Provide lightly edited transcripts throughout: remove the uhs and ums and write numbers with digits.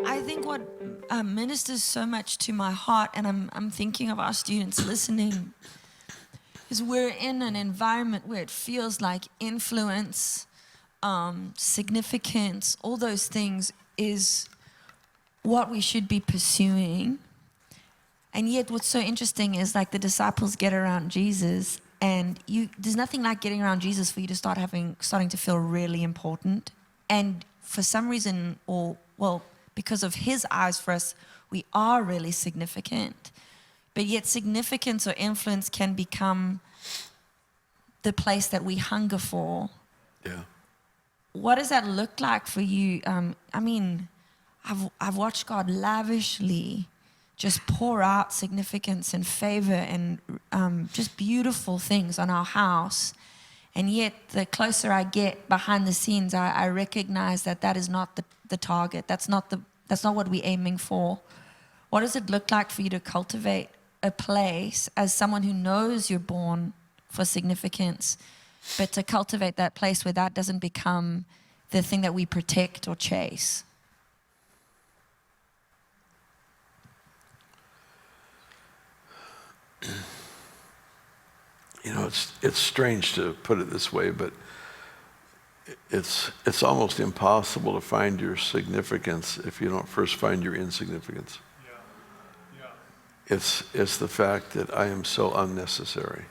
I think what ministers so much to my heart, and I'm thinking of our students listening, is we're in an environment where it feels like influence, significance, all those things is what we should be pursuing. And yet what's so interesting is like the disciples get around Jesus, and there's nothing like getting around Jesus for you to starting to feel really important. And for some reason, because of his eyes for us, we are really significant. But yet significance or influence can become the place that we hunger for. Yeah. What does that look like for you? I've watched God lavishly just pour out significance and favor and just beautiful things on our house. And yet the closer I get behind the scenes, I recognize that is not the target. That's not what we're aiming for. What does it look like for you to cultivate a place as someone who knows you're born for significance, but to cultivate that place where that doesn't become the thing that we protect or chase? You know, it's strange to put it this way, but it's almost impossible to find your significance if you don't first find your insignificance. It's the fact that I am so unnecessary.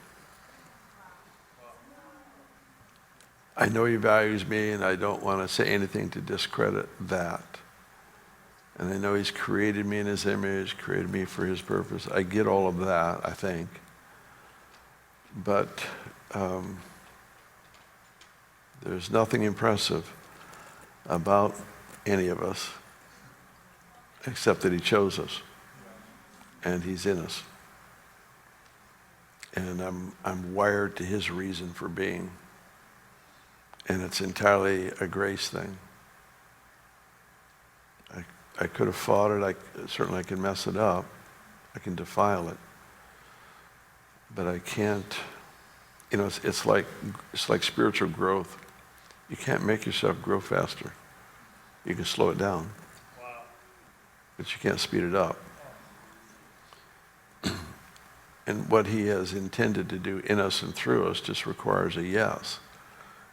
I know he values me, and I don't want to say anything to discredit that. And I know he's created me in his image, created me for his purpose. I get all of that, I think. But there's nothing impressive about any of us except that he chose us and he's in us. And I'm wired to his reason for being. And it's entirely a grace thing. I could have fought it. Certainly I can mess it up. I can defile it. But I can't, you know, it's like spiritual growth. You can't make yourself grow faster. You can slow it down. Wow. But you can't speed it up. And what he has intended to do in us and through us just requires a yes.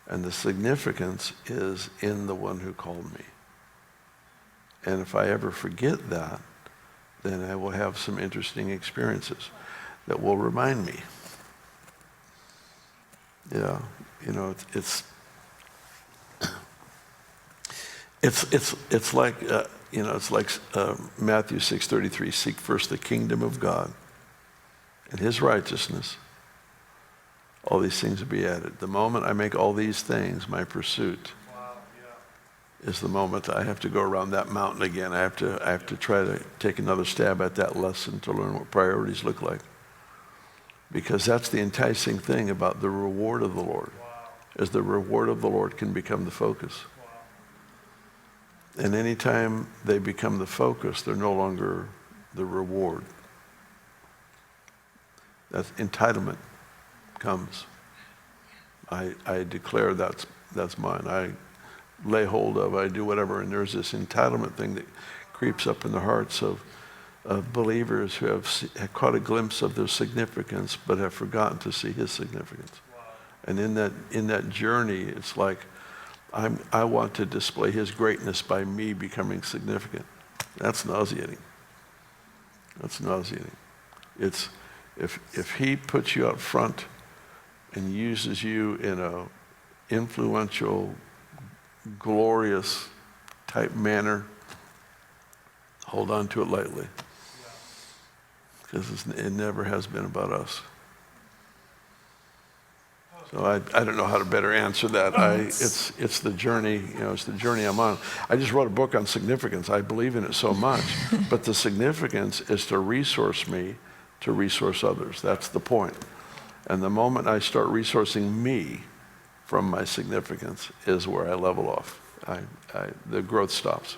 And the significance is in the one who called me. And if I ever forget that, then I will have some interesting experiences that will remind me. Yeah, you know, it's like Matthew 6:33. Seek first the kingdom of God and his righteousness. All these things will be added. The moment I make all these things my pursuit, is the moment I have to go around that mountain again. I have to try to take another stab at that lesson to learn what priorities look like. Because that's the enticing thing about the reward of the Lord, is the reward of the Lord can become the focus. And anytime they become the focus, they're no longer the reward. That entitlement comes. I declare that's mine. I lay hold of, I do whatever, and there's this entitlement thing that creeps up in the hearts of believers who have caught a glimpse of their significance but have forgotten to see his significance. Wow. And in that journey, it's like I want to display his greatness by me becoming significant. That's nauseating. That's nauseating. It's if he puts you up front and uses you in a influential, glorious type manner, hold on to it lightly. Because it never has been about us. So I don't know how to better answer that. It's the journey, you know, it's the journey I'm on. I just wrote a book on significance. I believe in it so much. But the significance is to resource me to resource others. That's the point. And the moment I start resourcing me from my significance is where I level off. The growth stops.